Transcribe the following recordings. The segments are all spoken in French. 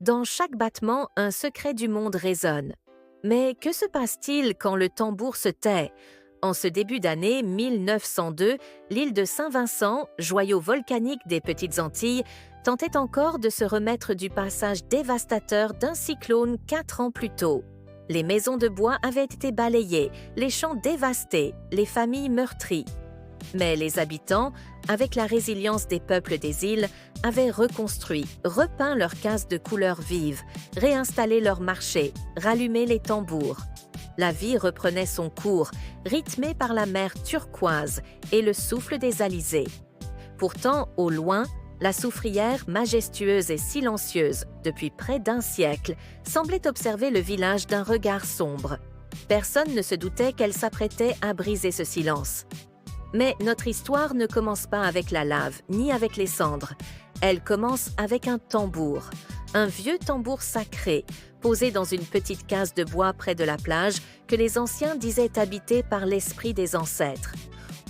Dans chaque battement, un secret du monde résonne. Mais que se passe-t-il quand le tambour se tait? En ce début d'année 1902, l'île de Saint-Vincent, joyau volcanique des Petites Antilles, tentait encore de se remettre du passage dévastateur d'un cyclone 4 ans plus tôt. Les maisons de bois avaient été balayées, les champs dévastés, les familles meurtries. Mais les habitants, avec la résilience des peuples des îles, avaient reconstruit, repeint leurs cases de couleurs vives, réinstallé leurs marchés, rallumé les tambours. La vie reprenait son cours, rythmée par la mer turquoise et le souffle des alizés. Pourtant, au loin, la soufrière, majestueuse et silencieuse depuis près d'un siècle, semblait observer le village d'un regard sombre. Personne ne se doutait qu'elle s'apprêtait à briser ce silence. Mais notre histoire ne commence pas avec la lave, ni avec les cendres. Elle commence avec un tambour, un vieux tambour sacré, posé dans une petite case de bois près de la plage que les anciens disaient habitée par l'esprit des ancêtres.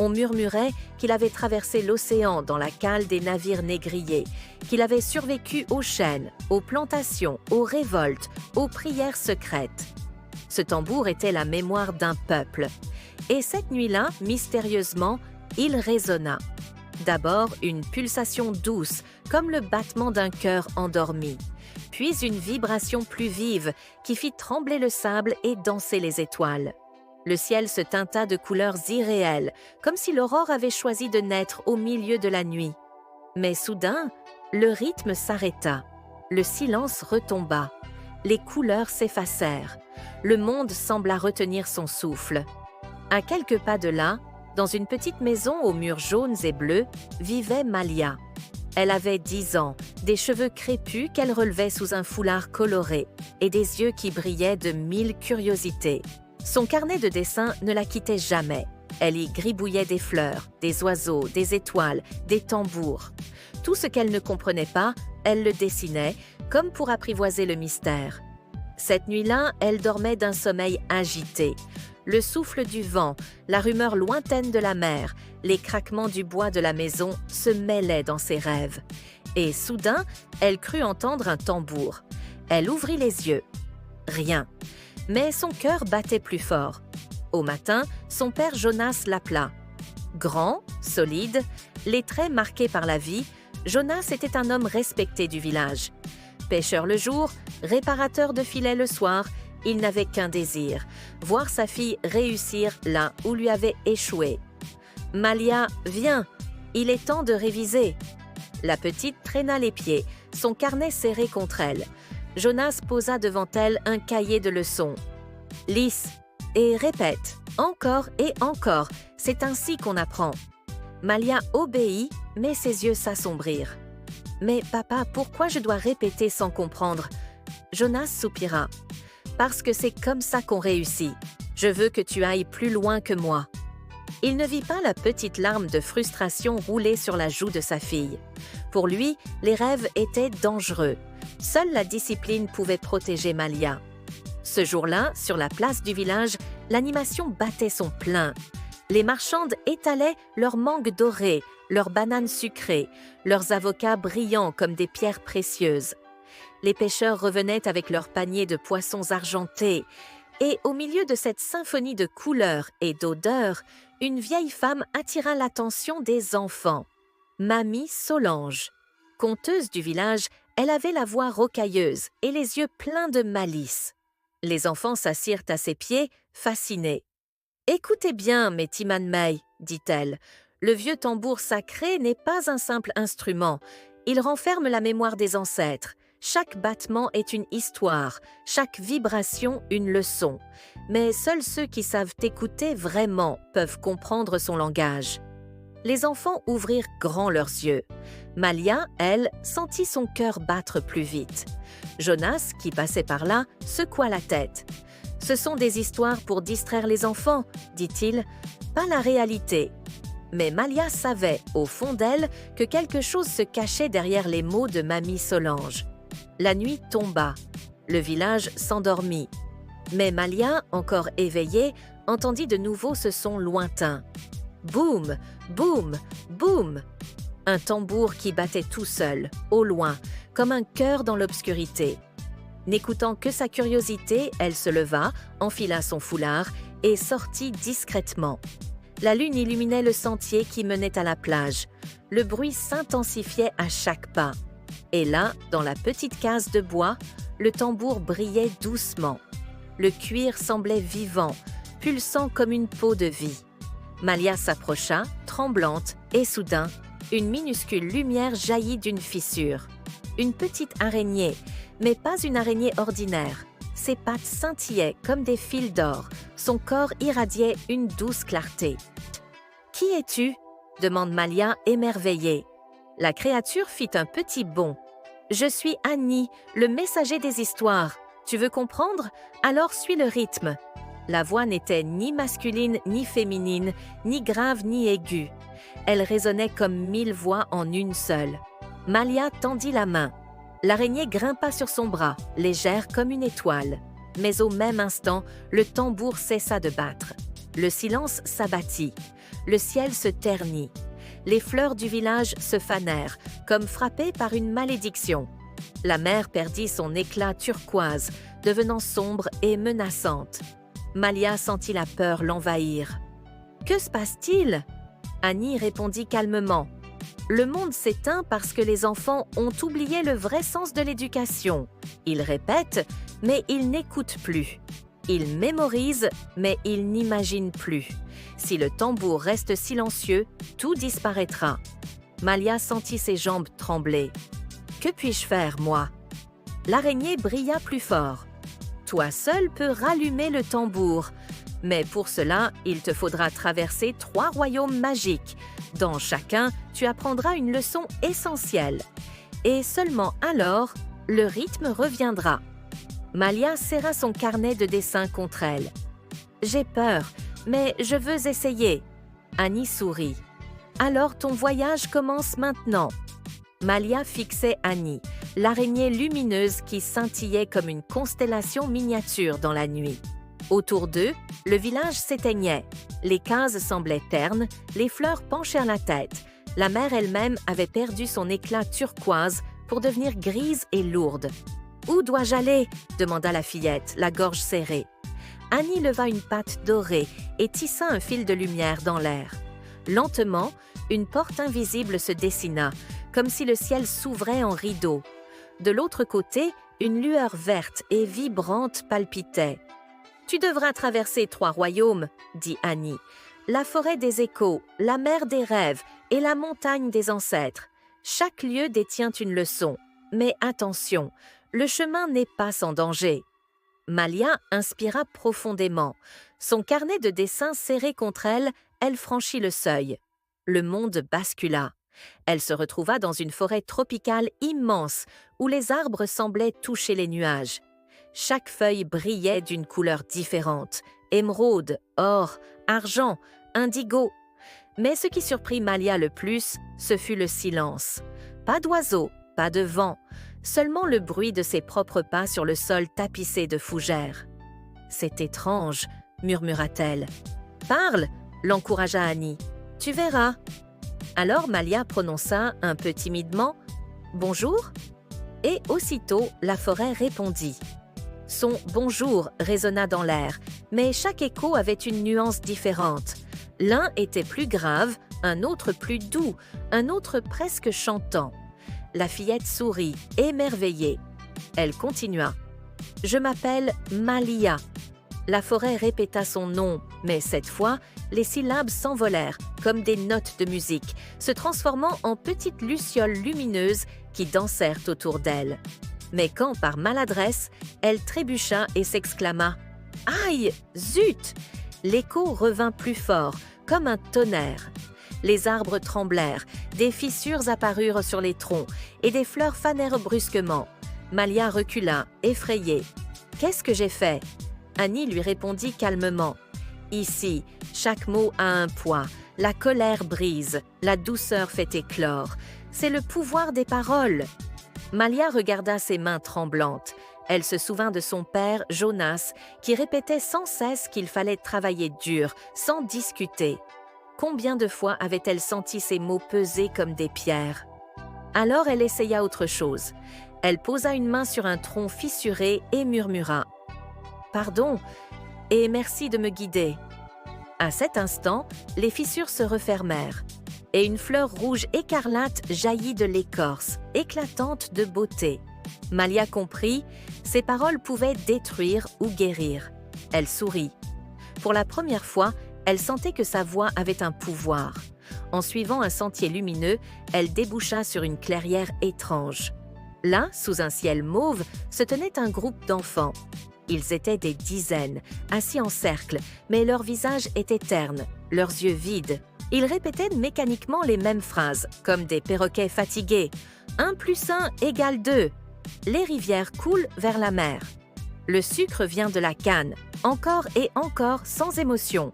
On murmurait qu'il avait traversé l'océan dans la cale des navires négriers, qu'il avait survécu aux chaînes, aux plantations, aux révoltes, aux prières secrètes. Ce tambour était la mémoire d'un peuple. Et cette nuit-là, mystérieusement, il résonna. D'abord une pulsation douce, comme le battement d'un cœur endormi, puis une vibration plus vive qui fit trembler le sable et danser les étoiles. Le ciel se teinta de couleurs irréelles, comme si l'aurore avait choisi de naître au milieu de la nuit. Mais soudain, le rythme s'arrêta, le silence retomba, les couleurs s'effacèrent, le monde sembla retenir son souffle. À quelques pas de là, dans une petite maison aux murs jaunes et bleus, vivait Malia. Elle avait 10 ans, des cheveux crépus qu'elle relevait sous un foulard coloré et des yeux qui brillaient de 1000 curiosités. Son carnet de dessin ne la quittait jamais. Elle y gribouillait des fleurs, des oiseaux, des étoiles, des tambours. Tout ce qu'elle ne comprenait pas, elle le dessinait, comme pour apprivoiser le mystère. Cette nuit-là, elle dormait d'un sommeil agité. Le souffle du vent, la rumeur lointaine de la mer, les craquements du bois de la maison se mêlaient dans ses rêves. Et soudain, elle crut entendre un tambour. Elle ouvrit les yeux. Rien. Mais son cœur battait plus fort. Au matin, son père Jonas l'appela. Grand, solide, les traits marqués par la vie, Jonas était un homme respecté du village. Pêcheur le jour, réparateur de filets le soir, il n'avait qu'un désir, voir sa fille réussir là où lui avait échoué. « Malia, viens, il est temps de réviser. » La petite traîna les pieds, son carnet serré contre elle. Jonas posa devant elle un cahier de leçons. « Lisse et répète, encore et encore, c'est ainsi qu'on apprend. » Malia obéit, mais ses yeux s'assombrirent. « Mais papa, pourquoi je dois répéter sans comprendre ?» Jonas soupira. « Parce que c'est comme ça qu'on réussit. Je veux que tu ailles plus loin que moi. » Il ne vit pas la petite larme de frustration rouler sur la joue de sa fille. Pour lui, les rêves étaient dangereux. Seule la discipline pouvait protéger Malia. Ce jour-là, sur la place du village, l'animation battait son plein. Les marchandes étalaient leurs mangues dorées, leurs bananes sucrées, leurs avocats brillants comme des pierres précieuses. Les pêcheurs revenaient avec leurs paniers de poissons argentés. Et au milieu de cette symphonie de couleurs et d'odeurs, une vieille femme attira l'attention des enfants. Mamie Solange. Conteuse du village, elle avait la voix rocailleuse et les yeux pleins de malice. Les enfants s'assirent à ses pieds, fascinés. « Écoutez bien, mes Timanmei, dit-elle, le vieux tambour sacré n'est pas un simple instrument. Il renferme la mémoire des ancêtres. Chaque battement est une histoire, chaque vibration une leçon. Mais seuls ceux qui savent écouter vraiment peuvent comprendre son langage. » Les enfants ouvrirent grand leurs yeux. Malia, elle, sentit son cœur battre plus vite. Jonas, qui passait par là, secoua la tête. « Ce sont des histoires pour distraire les enfants, dit-il, pas la réalité. » Mais Malia savait, au fond d'elle, que quelque chose se cachait derrière les mots de Mamie Solange. La nuit tomba. Le village s'endormit. Mais Malia, encore éveillée, entendit de nouveau ce son lointain. Boum, boum, boum. Un tambour qui battait tout seul, au loin, comme un cœur dans l'obscurité. N'écoutant que sa curiosité, elle se leva, enfila son foulard et sortit discrètement. La lune illuminait le sentier qui menait à la plage. Le bruit s'intensifiait à chaque pas. Et là, dans la petite case de bois, le tambour brillait doucement. Le cuir semblait vivant, pulsant comme une peau de vie. Malia s'approcha, tremblante, et soudain, une minuscule lumière jaillit d'une fissure. Une petite araignée, mais pas une araignée ordinaire. Ses pattes scintillaient comme des fils d'or, son corps irradiait une douce clarté. « Qui es-tu » demande Malia émerveillée. La créature fit un petit bond. « Je suis Annie, le messager des histoires. Tu veux comprendre? Alors suis le rythme. » La voix n'était ni masculine ni féminine, ni grave ni aiguë. Elle résonnait comme 1000 voix en une seule. Malia tendit la main. L'araignée grimpa sur son bras, légère comme une étoile. Mais au même instant, le tambour cessa de battre. Le silence s'abattit. Le ciel se ternit. Les fleurs du village se fanèrent, comme frappées par une malédiction. La mer perdit son éclat turquoise, devenant sombre et menaçante. Malia sentit la peur l'envahir. « Que se passe-t-il » Annie répondit calmement. « Le monde s'éteint parce que les enfants ont oublié le vrai sens de l'éducation. Ils répètent, mais ils n'écoutent plus. Ils mémorisent, mais ils n'imaginent plus. Si le tambour reste silencieux, tout disparaîtra. » Malia sentit ses jambes trembler. « Que puis-je faire, moi » L'araignée brilla plus fort. « Toi seul peux rallumer le tambour. Mais pour cela, il te faudra traverser 3 royaumes magiques. Dans chacun, tu apprendras une leçon essentielle. Et seulement alors, le rythme reviendra. » Malia serra son carnet de dessin contre elle. « J'ai peur, mais je veux essayer. » Annie sourit. « Alors ton voyage commence maintenant. » Malia fixait Annie, l'araignée lumineuse qui scintillait comme une constellation miniature dans la nuit. Autour d'eux, le village s'éteignait. Les cases semblaient ternes, les fleurs penchèrent la tête. La mer elle-même avait perdu son éclat turquoise pour devenir grise et lourde. « Où dois-je aller » demanda la fillette, la gorge serrée. Annie leva une patte dorée et tissa un fil de lumière dans l'air. Lentement, une porte invisible se dessina, comme si le ciel s'ouvrait en rideau. De l'autre côté, une lueur verte et vibrante palpitait. « Tu devras traverser 3 royaumes, » dit Annie. « La forêt des échos, la mer des rêves et la montagne des ancêtres. Chaque lieu détient une leçon. Mais attention, le chemin n'est pas sans danger. » Malia inspira profondément. Son carnet de dessin serré contre elle, elle franchit le seuil. Le monde bascula. Elle se retrouva dans une forêt tropicale immense où les arbres semblaient toucher les nuages. Chaque feuille brillait d'une couleur différente, émeraude, or, argent, indigo. Mais ce qui surprit Malia le plus, ce fut le silence. Pas d'oiseaux, pas de vent, seulement le bruit de ses propres pas sur le sol tapissé de fougères. « C'est étrange, » murmura-t-elle. « Parle » l'encouragea Annie. « Tu verras. » Alors Malia prononça un peu timidement « Bonjour » et aussitôt la forêt répondit. Son « bonjour » résonna dans l'air, mais chaque écho avait une nuance différente. L'un était plus grave, un autre plus doux, un autre presque chantant. La fillette sourit, émerveillée. Elle continua. « Je m'appelle Malia. » La forêt répéta son nom, mais cette fois, les syllabes s'envolèrent, comme des notes de musique, se transformant en petites lucioles lumineuses qui dansèrent autour d'elle. Mais quand, par maladresse, elle trébucha et s'exclama « Aïe, zut !» L'écho revint plus fort, comme un tonnerre. Les arbres tremblèrent, des fissures apparurent sur les troncs et des fleurs fanèrent brusquement. Malia recula, effrayée. « Qu'est-ce que j'ai fait ?» Annie lui répondit calmement. « Ici, chaque mot a un poids, la colère brise, la douceur fait éclore. C'est le pouvoir des paroles. » Malia regarda ses mains tremblantes. Elle se souvint de son père, Jonas, qui répétait sans cesse qu'il fallait travailler dur, sans discuter. Combien de fois avait-elle senti ces mots peser comme des pierres? Alors elle essaya autre chose. Elle posa une main sur un tronc fissuré et murmura « Pardon, et merci de me guider ». À cet instant, les fissures se refermèrent et une fleur rouge écarlate jaillit de l'écorce, éclatante de beauté. Malia comprit, ces paroles pouvaient détruire ou guérir. Elle sourit. Pour la première fois, elle sentait que sa voix avait un pouvoir. En suivant un sentier lumineux, elle déboucha sur une clairière étrange. Là, sous un ciel mauve, se tenait un groupe d'enfants. Ils étaient des dizaines, assis en cercle, mais leurs visages étaient ternes, leurs yeux vides. Ils répétaient mécaniquement les mêmes phrases, comme des perroquets fatigués. 1 + 1 = 2. Les rivières coulent vers la mer. Le sucre vient de la canne, encore et encore sans émotion.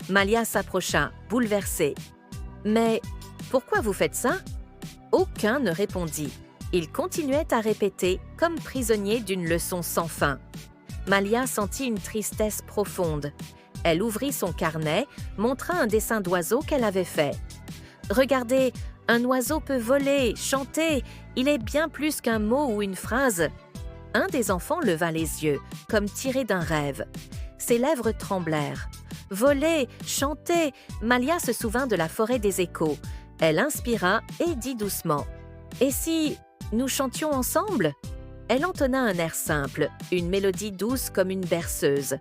Malia s'approcha, bouleversée. « Mais pourquoi vous faites ça ?» Aucun ne répondit. Ils continuaient à répéter, comme prisonniers d'une leçon sans fin. Malia sentit une tristesse profonde. Elle ouvrit son carnet, montra un dessin d'oiseau qu'elle avait fait. « Regardez, un oiseau peut voler, chanter, il est bien plus qu'un mot ou une phrase. » Un des enfants leva les yeux, comme tiré d'un rêve. Ses lèvres tremblèrent. « Voler, chanter !» Malia se souvint de la forêt des échos. Elle inspira et dit doucement « Et si nous chantions ensemble ?» Elle entonna un air simple, une mélodie douce comme une berceuse.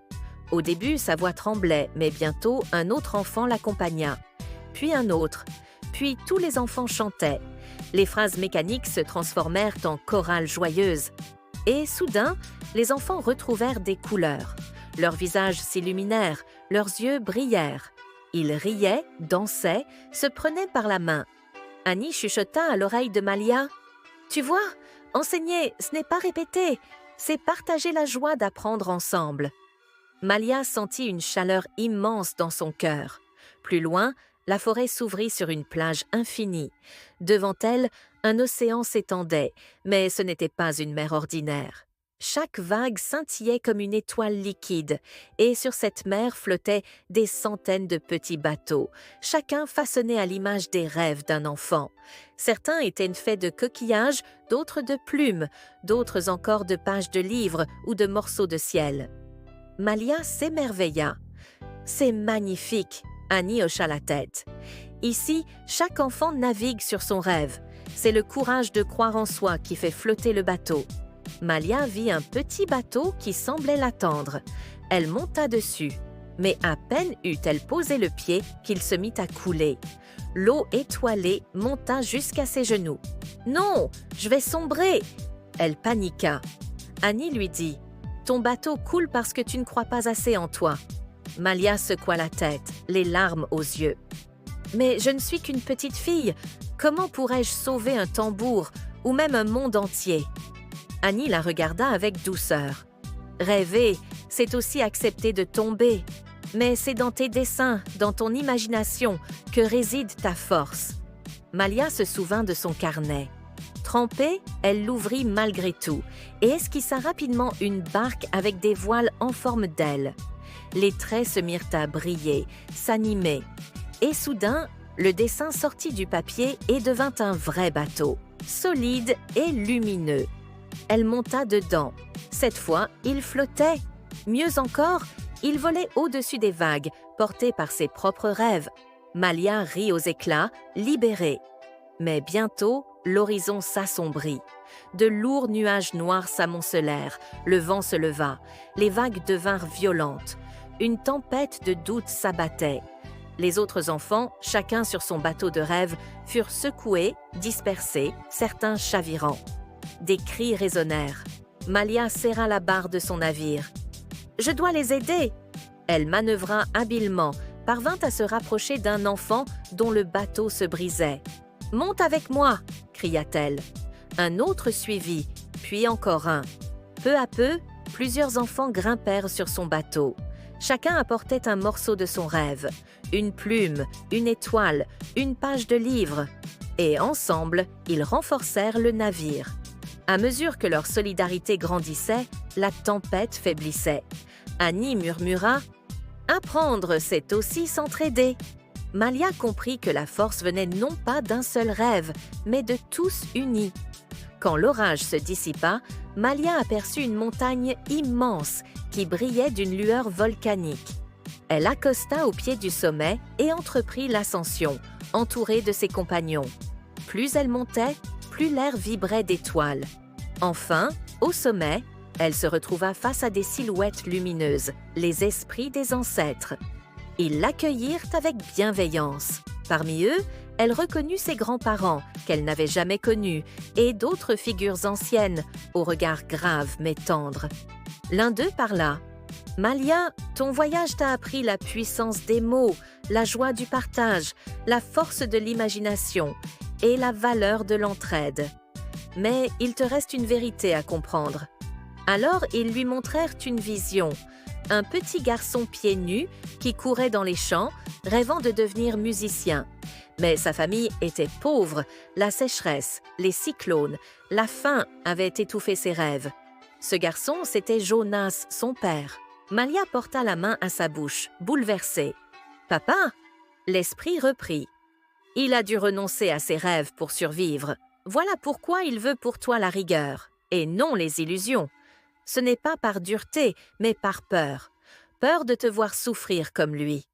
Au début, sa voix tremblait, mais bientôt, un autre enfant l'accompagna. Puis un autre. Puis tous les enfants chantaient. Les phrases mécaniques se transformèrent en chorales joyeuses. Et soudain, les enfants retrouvèrent des couleurs. Leurs visages s'illuminèrent, leurs yeux brillèrent. Ils riaient, dansaient, se prenaient par la main. Annie chuchota à l'oreille de Malia. « Tu vois, enseigner, ce n'est pas répéter, c'est partager la joie d'apprendre ensemble. » Malia sentit une chaleur immense dans son cœur. Plus loin, la forêt s'ouvrit sur une plage infinie. Devant elle, un océan s'étendait, mais ce n'était pas une mer ordinaire. Chaque vague scintillait comme une étoile liquide, et sur cette mer flottaient des centaines de petits bateaux, chacun façonné à l'image des rêves d'un enfant. Certains étaient faits de coquillages, d'autres de plumes, d'autres encore de pages de livres ou de morceaux de ciel. Malia s'émerveilla. « C'est magnifique !» Annie hocha la tête. « Ici, chaque enfant navigue sur son rêve. C'est le courage de croire en soi qui fait flotter le bateau. » Malia vit un petit bateau qui semblait l'attendre. Elle monta dessus, mais à peine eut-elle posé le pied qu'il se mit à couler. L'eau étoilée monta jusqu'à ses genoux. « Non, je vais sombrer !» Elle paniqua. Annie lui dit « Ton bateau coule parce que tu ne crois pas assez en toi. » Malia secoua la tête, les larmes aux yeux. « Mais je ne suis qu'une petite fille. Comment pourrais-je sauver un tambour ou même un monde entier ?» Annie la regarda avec douceur. « Rêver, c'est aussi accepter de tomber. Mais c'est dans tes dessins, dans ton imagination, que réside ta force. » Malia se souvint de son carnet. Trempée, elle l'ouvrit malgré tout et esquissa rapidement une barque avec des voiles en forme d'aile. Les traits se mirent à briller, s'animer. Et soudain, le dessin sortit du papier et devint un vrai bateau, solide et lumineux. Elle monta dedans. Cette fois, il flottait. Mieux encore, il volait au-dessus des vagues, porté par ses propres rêves. Malia rit aux éclats, libérée. Mais bientôt, l'horizon s'assombrit. De lourds nuages noirs s'amoncelèrent, le vent se leva, les vagues devinrent violentes. Une tempête de doute s'abattait. Les autres enfants, chacun sur son bateau de rêve, furent secoués, dispersés, certains chavirants. Des cris résonnèrent. Malia serra la barre de son navire. « Je dois les aider !» Elle manœuvra habilement, parvint à se rapprocher d'un enfant dont le bateau se brisait. « Monte avec moi !» cria-t-elle. Un autre suivit, puis encore un. Peu à peu, plusieurs enfants grimpèrent sur son bateau. Chacun apportait un morceau de son rêve, une plume, une étoile, une page de livre. Et ensemble, ils renforcèrent le navire. À mesure que leur solidarité grandissait, la tempête faiblissait. Annie murmura « Apprendre, c'est aussi s'entraider ». Malia comprit que la force venait non pas d'un seul rêve, mais de tous unis. Quand l'orage se dissipa, Malia aperçut une montagne immense qui brillait d'une lueur volcanique. Elle accosta au pied du sommet et entreprit l'ascension, entourée de ses compagnons. Plus elle montait, plus l'air vibrait d'étoiles. Enfin, au sommet, elle se retrouva face à des silhouettes lumineuses, les esprits des ancêtres. Ils l'accueillirent avec bienveillance. Parmi eux, elle reconnut ses grands-parents, qu'elle n'avait jamais connus, et d'autres figures anciennes, au regard grave mais tendre. L'un d'eux parla. « Malia, ton voyage t'a appris la puissance des mots, la joie du partage, la force de l'imagination et la valeur de l'entraide. Mais il te reste une vérité à comprendre. » Alors ils lui montrèrent une vision, un petit garçon pieds nus qui courait dans les champs, rêvant de devenir musicien. Mais sa famille était pauvre, la sécheresse, les cyclones, la faim avaient étouffé ses rêves. Ce garçon, c'était Jonas, son père. Malia porta la main à sa bouche, bouleversée. « Papa !» L'esprit reprit. « Il a dû renoncer à ses rêves pour survivre. Voilà pourquoi il veut pour toi la rigueur, et non les illusions. Ce n'est pas par dureté, mais par peur. Peur de te voir souffrir comme lui. »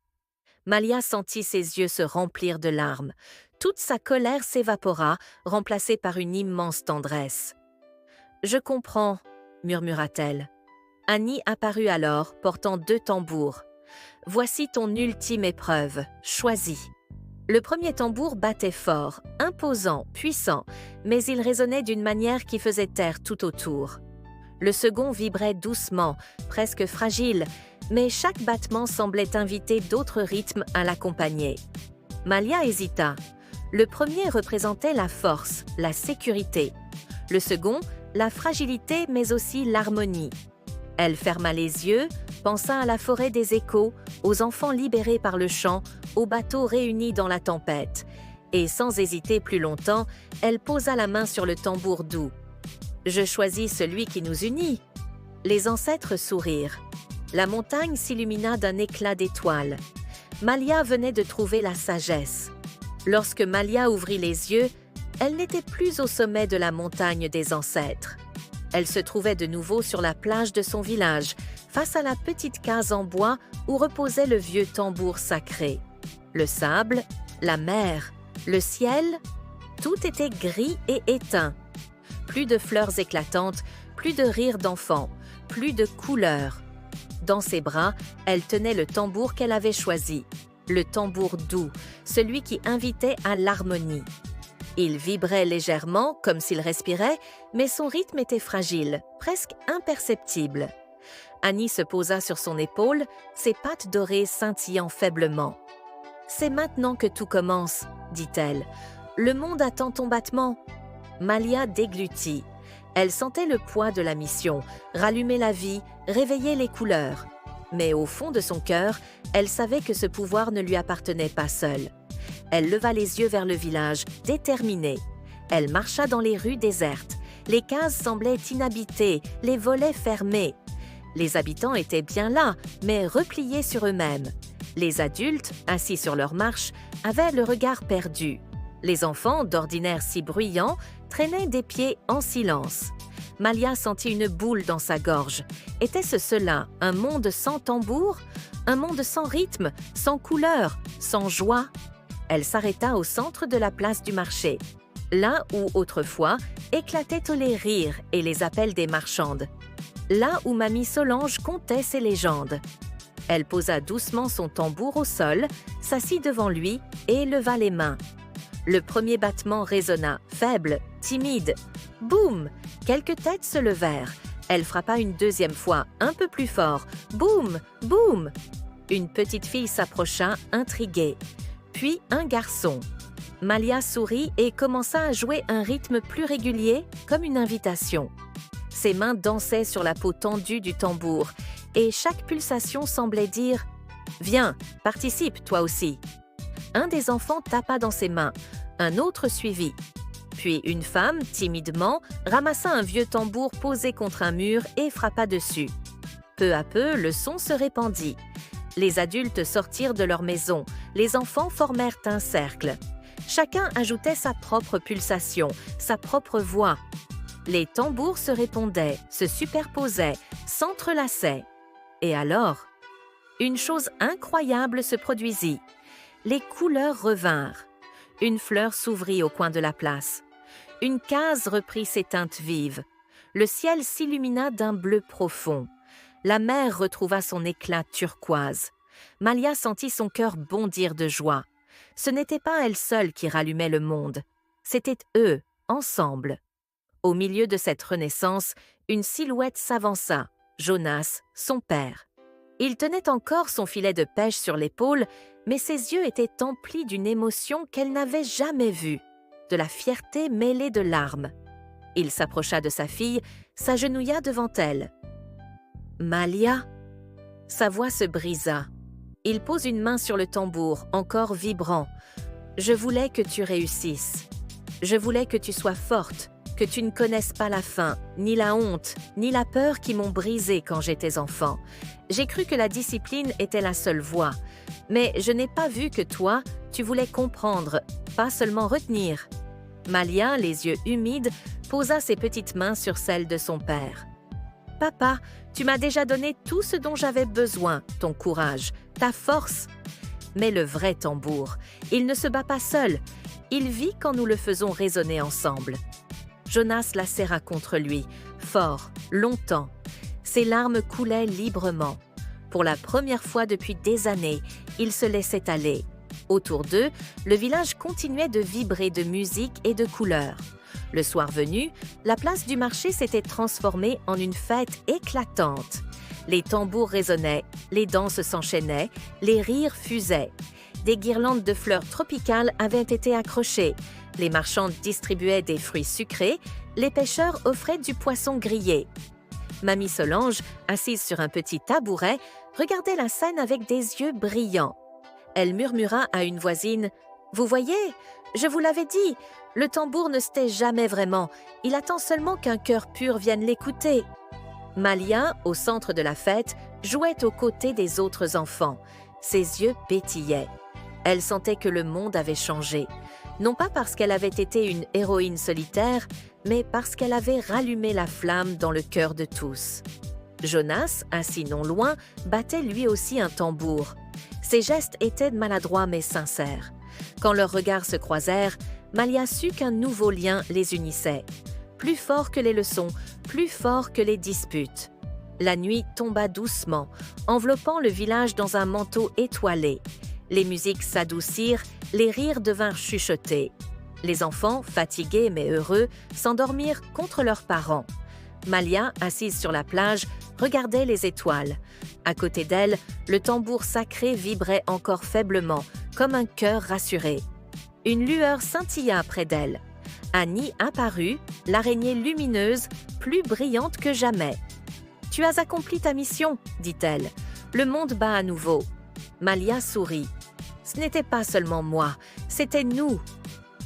Malia sentit ses yeux se remplir de larmes. Toute sa colère s'évapora, remplacée par une immense tendresse. « Je comprends, » murmura-t-elle. Annie apparut alors, portant 2 tambours. « Voici ton ultime épreuve, choisis. » Le premier tambour battait fort, imposant, puissant, mais il résonnait d'une manière qui faisait taire tout autour. Le second vibrait doucement, presque fragile, mais chaque battement semblait inviter d'autres rythmes à l'accompagner. Malia hésita. Le premier représentait la force, la sécurité. Le second, la fragilité mais aussi l'harmonie. Elle ferma les yeux, pensa à la forêt des échos, aux enfants libérés par le chant, aux bateaux réunis dans la tempête. Et sans hésiter plus longtemps, elle posa la main sur le tambour doux. « Je choisis celui qui nous unit. » Les ancêtres sourirent. La montagne s'illumina d'un éclat d'étoiles. Malia venait de trouver la sagesse. Lorsque Malia ouvrit les yeux, elle n'était plus au sommet de la montagne des ancêtres. Elle se trouvait de nouveau sur la plage de son village, face à la petite case en bois où reposait le vieux tambour sacré. Le sable, la mer, le ciel, tout était gris et éteint. Plus de fleurs éclatantes, plus de rires d'enfants, plus de couleurs. Dans ses bras, elle tenait le tambour qu'elle avait choisi, le tambour doux, celui qui invitait à l'harmonie. Il vibrait légèrement, comme s'il respirait, mais son rythme était fragile, presque imperceptible. Annie se posa sur son épaule, ses pattes dorées scintillant faiblement. « C'est maintenant que tout commence, » dit-elle. « Le monde attend ton battement. » Malia déglutit. Elle sentait le poids de la mission, rallumer la vie, réveiller les couleurs. Mais au fond de son cœur, elle savait que ce pouvoir ne lui appartenait pas seul. Elle leva les yeux vers le village, déterminée. Elle marcha dans les rues désertes. Les cases semblaient inhabitées, les volets fermés. Les habitants étaient bien là, mais repliés sur eux-mêmes. Les adultes, assis sur leur marche, avaient le regard perdu. Les enfants, d'ordinaire si bruyants, traînaient des pieds en silence. Malia sentit une boule dans sa gorge. Était-ce cela, un monde sans tambour? Un monde sans rythme, sans couleur, sans joie? Elle s'arrêta au centre de la place du marché, là où, autrefois, éclataient tous les rires et les appels des marchandes. Là où Mamie Solange contait ses légendes. Elle posa doucement son tambour au sol, s'assit devant lui et leva les mains. Le premier battement résonna, faible, timide. Boum! Quelques têtes se levèrent. Elle frappa une deuxième fois, un peu plus fort. Boum! Boum! Une petite fille s'approcha, intriguée. Puis un garçon. Malia sourit et commença à jouer un rythme plus régulier, comme une invitation. Ses mains dansaient sur la peau tendue du tambour, et chaque pulsation semblait dire « Viens, participe toi aussi ». Un des enfants tapa dans ses mains, un autre suivit. Puis une femme, timidement, ramassa un vieux tambour posé contre un mur et frappa dessus. Peu à peu, le son se répandit. Les adultes sortirent de leur maison, les enfants formèrent un cercle. Chacun ajoutait sa propre pulsation, sa propre voix. Les tambours se répondaient, se superposaient, s'entrelaçaient. Et alors, une chose incroyable se produisit. Les couleurs revinrent. Une fleur s'ouvrit au coin de la place. Une case reprit ses teintes vives. Le ciel s'illumina d'un bleu profond. La mer retrouva son éclat turquoise. Malia sentit son cœur bondir de joie. Ce n'était pas elle seule qui rallumait le monde. C'étaient eux, ensemble. Au milieu de cette renaissance, une silhouette s'avança, Jonas, son père. Il tenait encore son filet de pêche sur l'épaule, mais ses yeux étaient emplis d'une émotion qu'elle n'avait jamais vue, de la fierté mêlée de larmes. Il s'approcha de sa fille, s'agenouilla devant elle. « Malia ?» Sa voix se brisa. Il pose une main sur le tambour, encore vibrant. « Je voulais que tu réussisses. Je voulais que tu sois forte, que tu ne connaisses pas la faim, ni la honte, ni la peur qui m'ont brisée quand j'étais enfant. J'ai cru que la discipline était la seule voie, mais je n'ai pas vu que toi, tu voulais comprendre, pas seulement retenir. » Malia, les yeux humides, posa ses petites mains sur celles de son père. « Papa, tu m'as déjà donné tout ce dont j'avais besoin, ton courage, ta force. Mais le vrai tambour, il ne se bat pas seul, il vit quand nous le faisons résonner ensemble. » Jonas la serra contre lui, fort, longtemps. Ses larmes coulaient librement. Pour la première fois depuis des années, ils se laissaient aller. Autour d'eux, le village continuait de vibrer de musique et de couleurs. Le soir venu, la place du marché s'était transformée en une fête éclatante. Les tambours résonnaient, les danses s'enchaînaient, les rires fusaient. Des guirlandes de fleurs tropicales avaient été accrochées. Les marchands distribuaient des fruits sucrés, les pêcheurs offraient du poisson grillé. Mamie Solange, assise sur un petit tabouret, regardait la scène avec des yeux brillants. Elle murmura à une voisine « Vous voyez, je vous l'avais dit, le tambour ne se tait jamais vraiment, il attend seulement qu'un cœur pur vienne l'écouter. » Malia, au centre de la fête, jouait aux côtés des autres enfants. Ses yeux pétillaient. Elle sentait que le monde avait changé. Non pas parce qu'elle avait été une héroïne solitaire, mais parce qu'elle avait rallumé la flamme dans le cœur de tous. Jonas, assis non loin, battait lui aussi un tambour. Ses gestes étaient maladroits mais sincères. Quand leurs regards se croisèrent, Malia sut qu'un nouveau lien les unissait. Plus fort que les leçons, plus fort que les disputes. La nuit tomba doucement, enveloppant le village dans un manteau étoilé. Les musiques s'adoucirent, les rires devinrent chuchotés. Les enfants, fatigués mais heureux, s'endormirent contre leurs parents. Malia, assise sur la plage, regardait les étoiles. À côté d'elle, le tambour sacré vibrait encore faiblement, comme un cœur rassuré. Une lueur scintilla près d'elle. Annie apparut, l'araignée lumineuse, plus brillante que jamais. « Tu as accompli ta mission, » dit-elle. « Le monde bat à nouveau. » Malia sourit. « Ce n'était pas seulement moi, c'était nous. »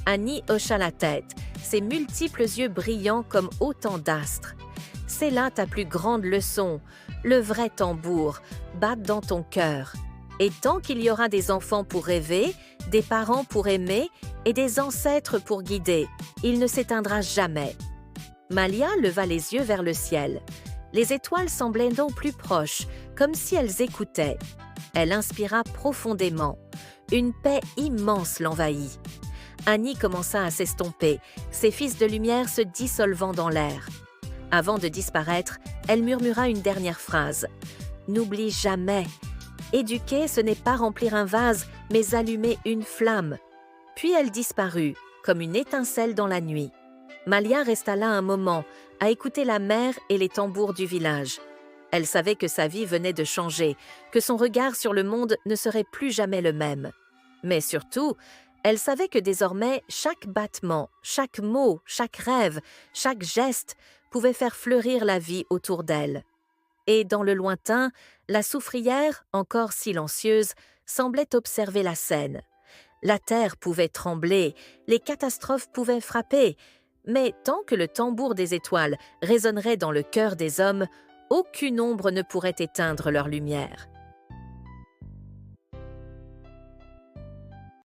Annie hocha la tête, ses multiples yeux brillants comme autant d'astres. « C'est là ta plus grande leçon, le vrai tambour, bat dans ton cœur. Et tant qu'il y aura des enfants pour rêver, des parents pour aimer et des ancêtres pour guider, il ne s'éteindra jamais. » Malia leva les yeux vers le ciel. Les étoiles semblaient non plus proches, comme si elles écoutaient. Elle inspira profondément. Une paix immense l'envahit. Annie commença à s'estomper, ses fils de lumière se dissolvant dans l'air. Avant de disparaître, elle murmura une dernière phrase. « N'oublie jamais. Éduquer, ce n'est pas remplir un vase, mais allumer une flamme. » Puis elle disparut, comme une étincelle dans la nuit. Malia resta là un moment, à écouter la mer et les tambours du village. Elle savait que sa vie venait de changer, que son regard sur le monde ne serait plus jamais le même. Mais surtout, elle savait que désormais, chaque battement, chaque mot, chaque rêve, chaque geste pouvait faire fleurir la vie autour d'elle. Et dans le lointain, la soufrière, encore silencieuse, semblait observer la scène. La terre pouvait trembler, les catastrophes pouvaient frapper, mais tant que le tambour des étoiles résonnerait dans le cœur des hommes, aucune ombre ne pourrait éteindre leur lumière.